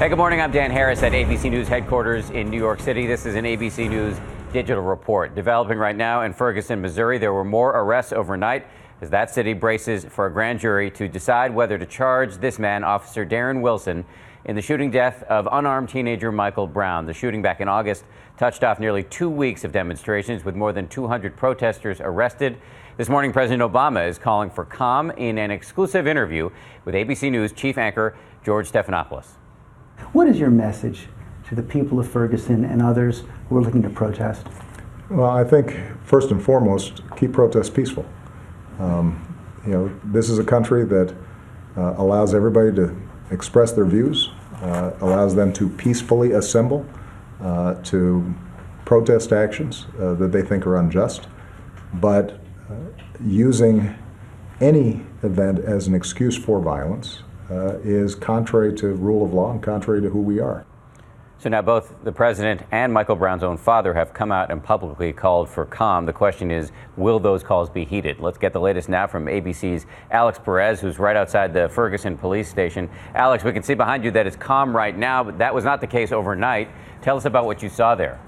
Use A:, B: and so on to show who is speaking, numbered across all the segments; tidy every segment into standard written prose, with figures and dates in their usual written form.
A: Hey, good morning. I'm Dan Harris at ABC News headquarters in New York City. This is an ABC News digital report. Developing right now in Ferguson, Missouri, there were more arrests overnight as that city braces for a grand jury to decide whether to charge this man, Officer Darren Wilson, in the shooting death of unarmed teenager Michael Brown. The shooting back in August touched off nearly 2 weeks of demonstrations with more than 200 protesters arrested. This morning, President Obama is calling for calm in an exclusive interview with ABC News chief anchor George Stephanopoulos.
B: What is your message to the people of Ferguson and others who are looking to protest?
C: Well, I think first and foremost, keep protests peaceful. This is a country that allows everybody to express their views, allows them to peacefully assemble to protest actions that they think are unjust, but using any event as an excuse for violence is contrary to rule of law and contrary to who we are.
A: So now both the president and Michael Brown's own father have come out and publicly called for calm. The question is, will those calls be heeded? Let's get the latest now from ABC's Alex Perez, who's right outside the Ferguson police station. Alex, we can see behind you that it's calm right now, but that was not the case overnight. Tell us about what you saw there.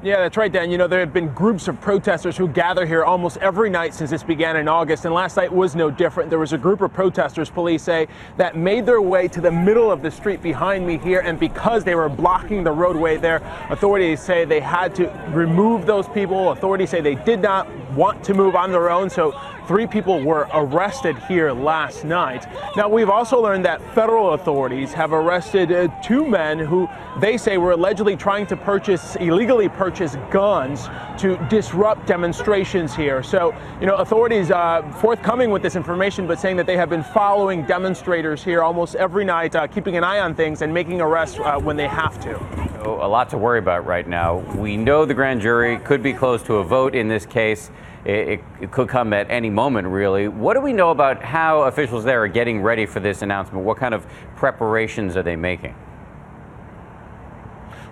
D: Yeah, that's right, Dan. You know, there have been groups of protesters who gather here almost every night since this began in August, and last night was no different. There was a group of protesters, police say, that made their way to the middle of the street behind me here, and because they were blocking the roadway there, authorities say they had to remove those people. Authorities say they did not want to move on their own, so 3 people were arrested here last night. Now, we've also learned that federal authorities have arrested 2 men who they say were allegedly trying to illegally purchase guns to disrupt demonstrations here. So, you know, authorities forthcoming with this information, but saying that they have been following demonstrators here almost every night, keeping an eye on things and making arrests when they have to.
A: So a lot to worry about right now. We know the grand jury could be close to a vote in this case. It could come at any moment, really. What do we know about how officials there are getting ready for this announcement? What kind of preparations are they making?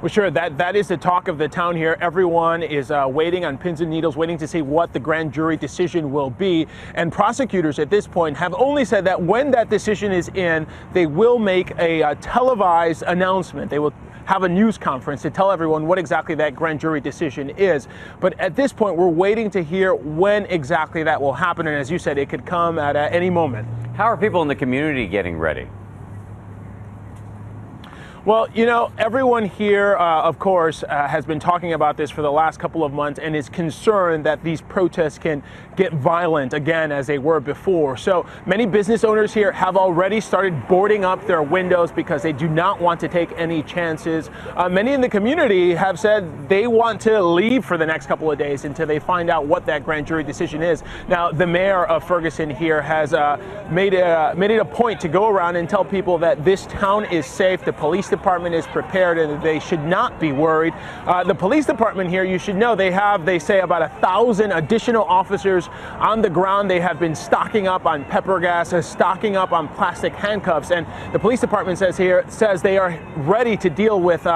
D: Well, sure, that is the talk of the town here. Everyone is waiting on pins and needles, waiting to see what the grand jury decision will be. And prosecutors at this point have only said that when that decision is in, they will make a televised announcement. They will have a news conference to tell everyone what exactly that grand jury decision is. But at this point, we're waiting to hear when exactly that will happen. And as you said, it could come at any moment.
A: How are people in the community getting ready?
D: Well, you know, everyone here, of course, has been talking about this for the last couple of months and is concerned that these protests can get violent again as they were before. So many business owners here have already started boarding up their windows because they do not want to take any chances. Many in the community have said they want to leave for the next couple of days until they find out what that grand jury decision is. Now, the mayor of Ferguson here has made it a point to go around and tell people that this town is safe. The police department is prepared and they should not be worried. The police department here, you should know, they say about 1,000 additional officers on the ground. They have been stocking up on pepper gas, stocking up on plastic handcuffs, and the police department says they are ready to deal with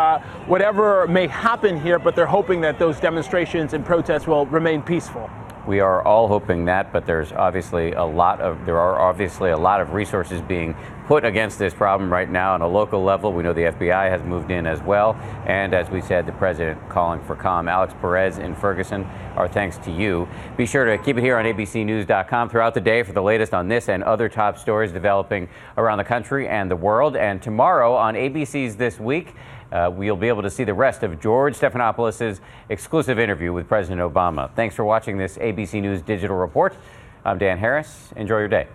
D: whatever may happen here, but they're hoping that those demonstrations and protests will remain peaceful.
A: We are all hoping that, but there are obviously a lot of resources being put against this problem right now on a local level. We know the FBI has moved in as well. And as we said, the president calling for calm. Alex Perez in Ferguson, our thanks to you. Be sure to keep it here on abcnews.com throughout the day for the latest on this and other top stories developing around the country and the world. And tomorrow on ABC's This Week, we'll be able to see the rest of George Stephanopoulos' exclusive interview with President Obama. Thanks for watching this ABC News digital report. I'm Dan Harris. Enjoy your day.